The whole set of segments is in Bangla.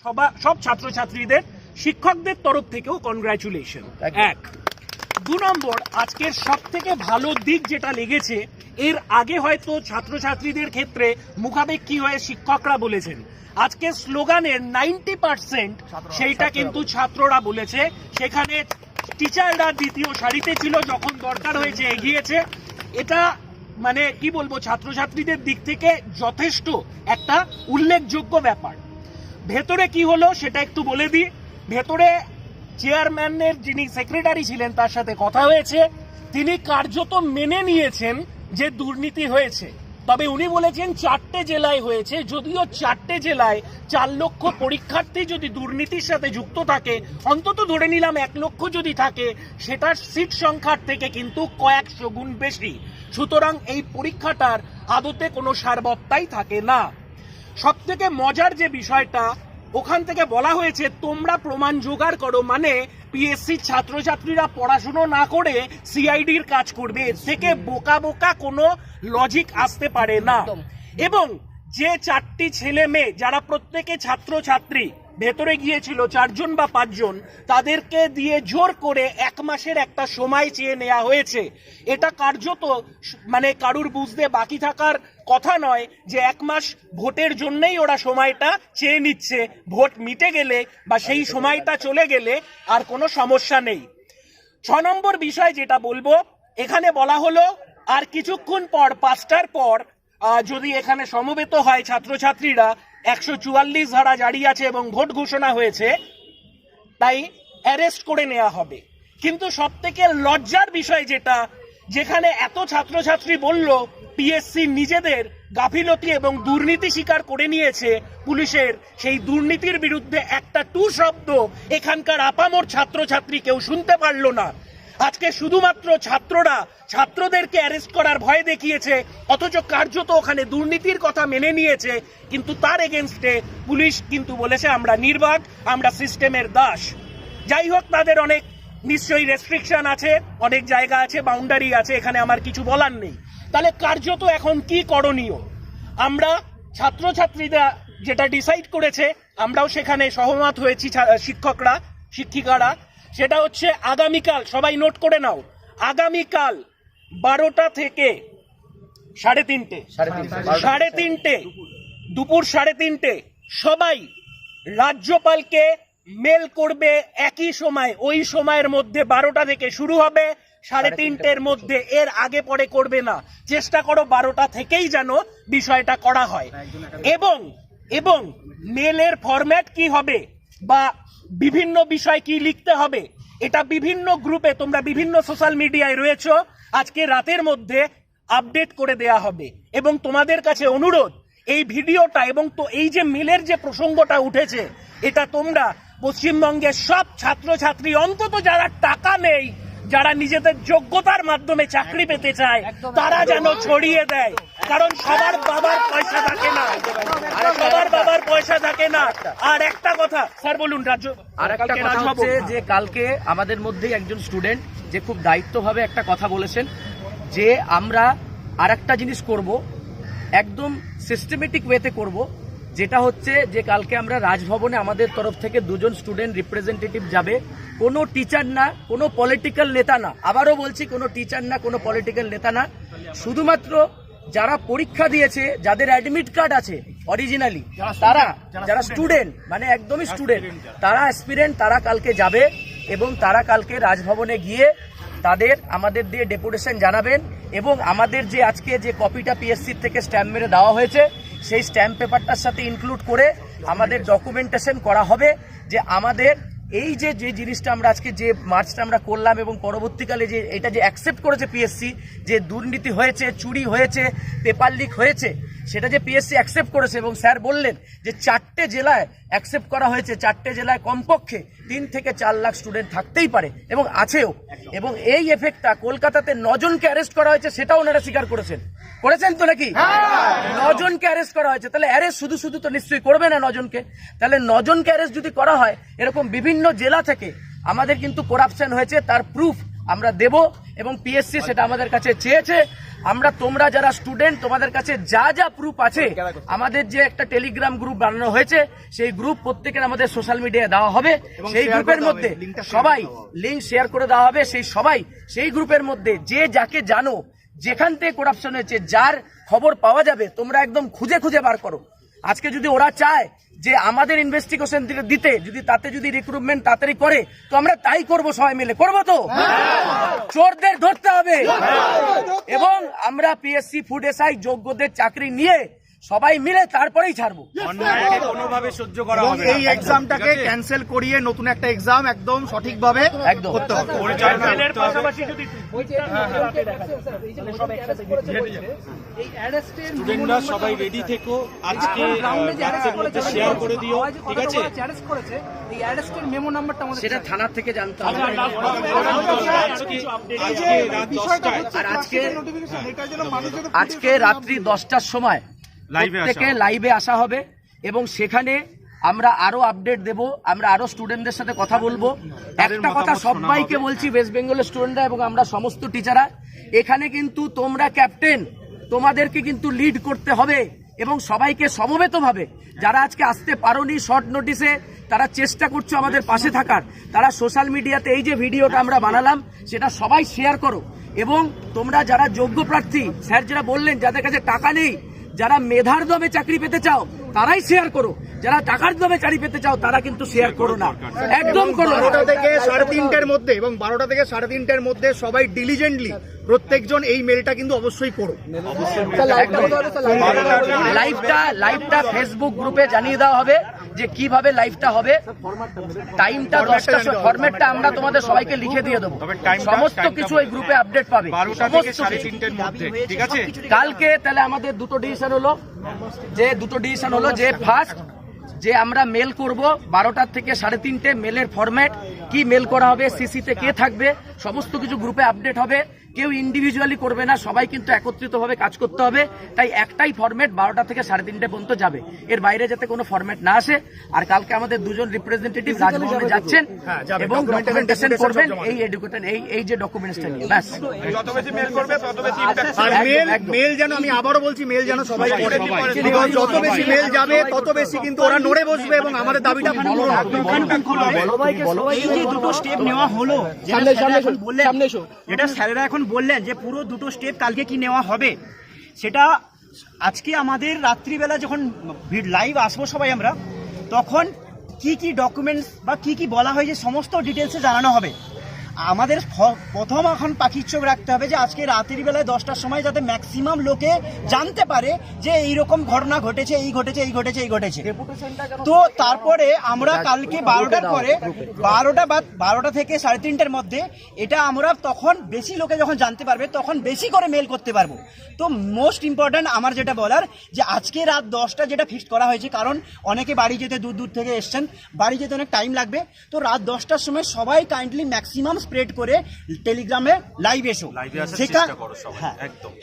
সব ছাত্রছাত্রীদের শিক্ষকদের তরফ থেকেও কনগ্রাচুলেশন। এক, 2 নম্বর, আজকের সব থেকে ভালো দিক যেটা লেগেছে, এর আগে হয়তো ছাত্রছাত্রীদের ক্ষেত্রে মুখাপেক্ষী হয়ে শিক্ষকরা বলেছেন, আজকে স্লোগানের 90% সেইটা কিন্তু ছাত্ররা বলেছে। সেখানে টিচাররা দ্বিতীয় সারিতে ছিল, যখন দরকার হয়েছে এগিয়েছে। এটা মানে কি বলবো, ছাত্রছাত্রীদের দিক থেকে যথেষ্ট একটা উল্লেখযোগ্য ব্যাপার। ভেতরে কি হলো সেটা একটু বলে দিই। ভেতরে চেয়ারম্যানের যিনি সেক্রেটারি ছিলেন তার সাথে কথা হয়েছে। তিনি কার্যত মেনে নিয়েছেন যে দুর্নীতি হয়েছে, তবে উনি বলেছেন 4টে জেলায় হয়েছে। যদিও 4টে জেলায় 4 লক্ষ পরীক্ষার্থী যদি দুর্নীতির সাথে যুক্ত থাকে, অন্তত ধরে নিলাম 1 লক্ষ যদি থাকে, সেটার সিট সংখ্যার থেকে কিন্তু কয়েকশো গুণ বেশি। সুতরাং এই পরীক্ষাটার আদতে কোনো সারবত্তাই থাকে না। সব থেকে মজার যে বিষয়টা, ওখান থেকে বলা হয়েছে তোমরা প্রমাণ জোগাড় করো, মানে পিএসসির ছাত্রছাত্রীরা পড়াশুনো না করে সিআইডির কাজ করবে। এর থেকে বোকা বোকা কোনো লজিক আসতে পারে না। এবং যে 4টি ছেলে মেয়ে যারা প্রত্যেকে ছাত্রছাত্রী ভেতরে গিয়েছিল, 4 জন বা 5 জন, তাদেরকে দিয়ে জোর করে 1 মাসের একটা সময় চেয়ে নেওয়া হয়েছে। এটা কার্যত মানে কারুর বুঝতে বাকি থাকার কথা নয় যে 1 মাস ভোটের জন্যই ওরা সময়টা চেয়ে নিচ্ছে। ভোট মিটে গেলে বা সেই সময়টা চলে গেলে আর কোনো সমস্যা নেই। 6 নম্বর বিষয় যেটা বলবো, এখানে বলা হলো আর কিছুক্ষণ পর 5টার পর যদি এখানে সমবেত হয় ছাত্রছাত্রীরা, 144 ধারা জারি আছে এবং ভোট ঘোষণা হয়েছে, তাই অ্যারেস্ট করে নেওয়া হবে। কিন্তু সব থেকে লজ্জার বিষয় যেটা, যেখানে এত ছাত্রছাত্রী বলল পিএসসি নিজেদের গাফিলতি এবং দুর্নীতি স্বীকার করে নিয়েছে পুলিশের, সেই দুর্নীতির বিরুদ্ধে একটা টু শব্দ এখানকার আপামর ছাত্রছাত্রী কেউ শুনতে পারল না। আজকে শুধুমাত্র ছাত্ররা ছাত্রদেরকে অ্যারেস্ট করার ভয় দেখিয়েছে, অথচ কার্যত ওখানে দুর্নীতির কথা মেনে নিয়েছে। কিন্তু তার এগেনস্টে পুলিশ কিন্তু বলেছে আমরা নির্বাক, আমরা সিস্টেমের দাস। যাই হোক, তাদের অনেক নিশ্চয়ই রেস্ট্রিকশন আছে, অনেক জায়গা আছে, বাউন্ডারি আছে, এখানে আমার কিছু বলার নেই। তাহলে কার্যত এখন কি করণীয়? আমরা ছাত্রছাত্রীরা যেটা ডিসাইড করেছে, আমরাও সেখানে সহমত হয়েছি শিক্ষকরা শিক্ষিকারা, সেটা হচ্ছে আগামীকাল, সবাই নোট করে নাও, আগামীকাল 12টা থেকে 3:30 দুপুর 3:30 সবাই রাজ্যপালকে মেল করবে একই সময়। ওই সময়ের মধ্যে 12টা থেকে শুরু হবে, 3:30-এর মধ্যে, এর আগে পরে করবে না। চেষ্টা করো 12টা থেকেই যেন বিষয়টা করা হয়। এবং মেলের ফরম্যাট কি হবে বা বিভিন্ন বিষয় কি লিখতে হবে, এটা বিভিন্ন গ্রুপে, তোমরা বিভিন্ন সোশ্যাল মিডিয়ায় রয়েছো, আজকে রাতের মধ্যে আপডেট করে দেয়া হবে। এবং তোমাদের কাছে অনুরোধ, এই ভিডিওটা এবং তো এই যে মেলের যে প্রসঙ্গটা উঠেছে, এটা তোমরা পশ্চিমবঙ্গের সব ছাত্রছাত্রী, অন্তত যারা টাকা নেই, যারা নিজেদের যোগ্যতার মাধ্যমে চাকরি পেতে চায়, তারা যেন ছড়িয়ে দেয়। কারণ সবার বাবার পয়সা থাকে না, আর একটা কথা স্যার বলুন, যে কালকে আমাদের মধ্যে একজন স্টুডেন্ট যে খুব দায়িত্বভাবে একটা কথা বলেছেন যে আমরা আর একটা জিনিস করব, একদম সিস্টেমেটিক ওয়েতে করব, যেটা হচ্ছে যে কালকে আমরা রাজভবনে আমাদের তরফ থেকে 2 জন স্টুডেন্ট রিপ্রেজেন্টেটিভ যাবে। কোনো টিচার না, কোনো পলিটিক্যাল নেতা না, আবারও বলছি, কোনো টিচার না, কোনো পলিটিক্যাল নেতা না, শুধুমাত্র যারা পরীক্ষা দিয়েছে, যাদের অ্যাডমিট কার্ড আছে অরিজিনালি, তারা যারা স্টুডেন্ট, মানে একদমই স্টুডেন্ট, তারা অ্যাসপিরেন্ট, তারা কালকে যাবে এবং তারা কালকে রাজভবনে গিয়ে তাদের আমাদের দিয়ে ডেপুটেশন জানাবেন। এবং আমাদের যে আজকে যে কপিটা পিএসসির থেকে স্ট্যাম্প মেরে দেওয়া হয়েছে, সেই স্ট্যাম্প পেপারটার সাথে ইনক্লুড করে আমাদের ডকুমেন্টেশন করা হবে যে আমাদের এই যে জিনিসটা আমরা আজকে যে মার্চটা আমরা করলাম এবং পরবর্তীকালে যে এটা যে অ্যাকসেপ্ট করেছে পিএসসি, যে দুর্নীতি হয়েছে, চুরি হয়েছে, পেপার লিক হয়েছে, সেটা যে পিএসসি অ্যাকসেপ্ট করেছে। এবং স্যার বললেন যে 4টে জেলায় অ্যাকসেপ্ট করা হয়েছে, 4টে জেলায় কমপক্ষে 3 থেকে 4 লাখ স্টুডেন্ট থাকতেই পারে এবং আছেও। এবং এই এফেক্টটা কলকাতাতে 9 জনকে অ্যারেস্ট করা হয়েছে, সেটাও ওনারা স্বীকার করেছেন তো নাকি? 9 জনকে অ্যারেস্ট করা হয়েছে। তাহলে অ্যারেস্ট শুধু তো নিশ্চয়ই করবে না 9 জনকে। তাহলে 9 জনকে অ্যারেস্ট যদি করা হয়, এরকম বিভিন্ন জেলা থেকে আমাদের কিন্তু করাপশন হয়েছে, তার প্রুফ আমরা দেব, এবং পিএসসি সেটা আমাদের কাছে চেয়েছে। আমরা তোমরা যারা স্টুডেন্ট তোমাদের কাছে যা যা প্রুফ আছে, আমাদের যে একটা টেলিগ্রাম গ্রুপ বানানো হয়েছে সেই গ্রুপ প্রত্যেকের আমাদের সোশ্যাল মিডিয়ায় দেওয়া হবে। সেই গ্রুপের মধ্যে সবাই লিঙ্ক শেয়ার করে দেওয়া হবে। সেই গ্রুপের মধ্যে যে যাকে জানো, যেখান থেকে করাপশন হয়েছে, যার খবর পাওয়া যাবে, তোমরা একদম খুঁজে খুঁজে বার করো। আজকে যদি ওরা চায় যে আমাদের ইনভেস্টিগেশন দিতে, যদি তাতে যদি রিক্রুটমেন্ট তাড়াতাড়ি করে, তো আমরা তাই করব, সবাই মিলে করবো তো। চোরদের ধরতে হবে, এবং আমরা পিএসসি ফুড এসআই যোগ্যদের চাকরি নিয়ে সবাই মিলে তারপরেই ছাড়বো। অন্যায়কে কোনোভাবে সহ্য করা হবে না। এই এক্সামটাকে ক্যান্সেল করিয়ে নতুন একটা এক্সাম একদম সঠিকভাবে একদম করতে হবে। পরিচালনা এর করতে হবে। পাশাপাশি যদি স্টুডেন্টরা সবাই রেডি থেকো, আজকে রাতের মধ্যে শেয়ার করে দিও, ঠিক আছে? সেটা থানার থেকে জানতে হবে। আজকে রাত 10টায় আর আজকে রাত্রি 10টার সময় প্রত্যেকে লাইভে আসা হবে, এবং সেখানে আমরা আরো আপডেট দেব, আমরা আরো স্টুডেন্টদের সাথে কথা বলবো। একটা কথা সবাইকে বলছি, ওয়েস্ট বেঙ্গলের স্টুডেন্টরা এবং আমরা সমস্ত টিচাররা, এখানে কিন্তু তোমরা ক্যাপ্টেন, তোমাদেরকে কিন্তু লিড করতে হবে, এবং সবাইকে সমবেতভাবে, যারা আজকে আসতে পারোনি শর্ট নোটিসে, তারা চেষ্টা করছো আমাদের পাশে থাকার, তারা সোশ্যাল মিডিয়াতে এই যে ভিডিওটা আমরা বানালাম সেটা সবাই শেয়ার করো। এবং তোমরা যারা যোগ্য প্রার্থী, স্যার যারা বললেন, যাদের কাছে টাকা নেই, যারা মেধার দমে চাকরি পেতে চাও তারাই শেয়ার করো, যারা টাকার দমে চাকরি পেতে চাও তারা কিন্তু শেয়ার করো না, একদম করো না। 12টা থেকে 3:30-এর মধ্যে এবং 12টা থেকে 3:30-এর মধ্যে সবাই ডিলিজেন্টলি প্রত্যেকজন এই মেলটা কিন্তু অবশ্যই করো। লাইভটা ফেসবুক গ্রুপে জানিয়ে দেওয়া হবে যে কিভাবে লাইভটা হবে, টাইমটা 10টা, ফরম্যাটটা আমরা তোমাদের সবাইকে লিখে দিয়ে দেবো, সমস্ত কিছু ওই গ্রুপে আপডেট পাবে। 12টা থেকে 3:30-এর মধ্যে, ঠিক আছে? কালকে তাহলে আমাদের দুটো ডিসিশন হলো, যে ফার্স্ট যে আমরা মেল করব 12টা থেকে 3:30, মেলের ফরম্যাট কি, মেল করা হবে, সিসিতে কে থাকবে, সমস্ত কিছু গ্রুপে আপডেট হবে। কেউ ইন্ডিভিজুয়ালি করবে না, সবাই কিন্তু একত্রিতভাবে কাজ করতে হবে। তাই একটাই ফরম্যাট 12টা থেকে 3:30 পর্যন্ত যাবে, এর বাইরে যাতে কোনো ফরম্যাট না আসে। আর কালকে আমাদের দুজন রিপ্রেজেন্টেটিভ রাজভবনে যাচ্ছেন এবং ডকুমেন্টেশন করবেন এই যে ডকুমেন্টসটা নিয়ে, ব্যাস। যত বেশি মেল করবে তত বেশি আর মেল যেন, আমি আবারও বলছি, মেল যেন সবাই করে, Because যত বেশি মেল যাবে তত বেশি কিন্তু ওরা নড়ে বসবে এবং আমাদের দাবিটা পূরণ হবে। এই যে দুটো স্টেপ নেওয়া হলো, যেটা স্যারেরা এখন বললেন যে পুরো দুটো স্টেপ কালকে কি নেওয়া হবে, সেটা আজকে আমাদের রাত্রিবেলা যখন লাইভ আসবো সবাই আমরা, তখন কি কি ডকুমেন্টস বা কি কি বলা হয়েছে সমস্ত ডিটেলসে জানানো হবে। আমাদের প্রথম এখন পাখির চোখ রাখতে হবে যে আজকে রাতের বেলায় 10টার সময় যাতে ম্যাক্সিমাম লোকে জানতে পারে যে এইরকম ঘটনা ঘটেছে, এই ঘটেছে। তো তারপরে আমরা কালকে 12টার পরে 12টা থেকে 3:30-এর মধ্যে এটা আমরা তখন বেশি লোকে যখন জানতে পারবে তখন বেশি করে মেল করতে পারবো। তো মোস্ট ইম্পর্ট্যান্ট আমার যেটা বলার, যে আজকে রাত 10টা যেটা ফিক্সড করা হয়েছে, কারণ অনেকে বাড়ি যেতে দূর থেকে এসছেন, বাড়ি যেতে অনেক টাইম লাগবে। তো রাত 10টার সময় সবাই কাইন্ডলি ম্যাক্সিমাম স্প্রেড করে টেলিগ্রামে লাইভ এসো,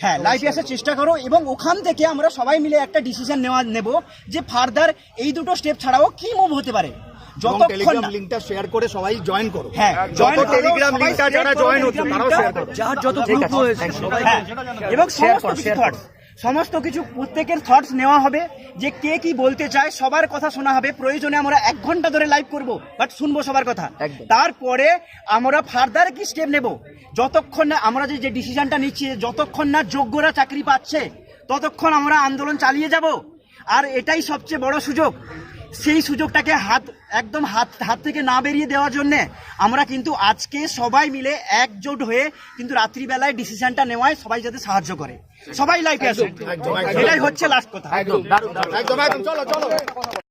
হ্যাঁ লাইভে আসার চেষ্টা করো, এবং ওখান থেকে আমরা সবাই মিলে একটা ডিসিশন নেব যে ফার্দার এই দুটো স্টেপ ছাড়াও কি মুভ হতে পারে। টেলিগ্রাম লিংকটা শেয়ার করে সবাই জয়েন করো, হ্যাঁ যত টেলিগ্রাম লিংকটা যারা জয়েন হচ্ছে তারাও শেয়ার করো, যার যত গ্রুপ হয়েছে এবং সমস্ত কিছু প্রত্যেকের থটস নেওয়া হবে, যে কে কি বলতে চায়, সবার কথা শোনা হবে। প্রয়োজনে আমরা 1 ঘন্টা ধরে লাইভ করব, বাট শুনবো সবার কথা। তারপরে আমরা ফার্দার কি স্টেপ নেব, যতক্ষণ না আমরা যে ডিসিশনটা নিচ্ছি, যতক্ষণ না যোগ্যরা চাকরি পাচ্ছে ততক্ষণ আমরা আন্দোলন চালিয়ে যাব। আর এটাই সবচেয়ে বড় সুযোগ, সেই সুযোগটাকে একদম হাত থেকে না বেরিয়ে দেওয়ার জন্য আমরা কিন্তু আজকে সবাই মিলে একজোট হয়ে কিন্তু রাত্রিবেলায় ডিসিশনটা নেওয়ায় সবাই যাতে সাহায্য করে, সবাই লাইফে আসুক, এটাই হচ্ছে লাস্ট কথা। একদম চলো।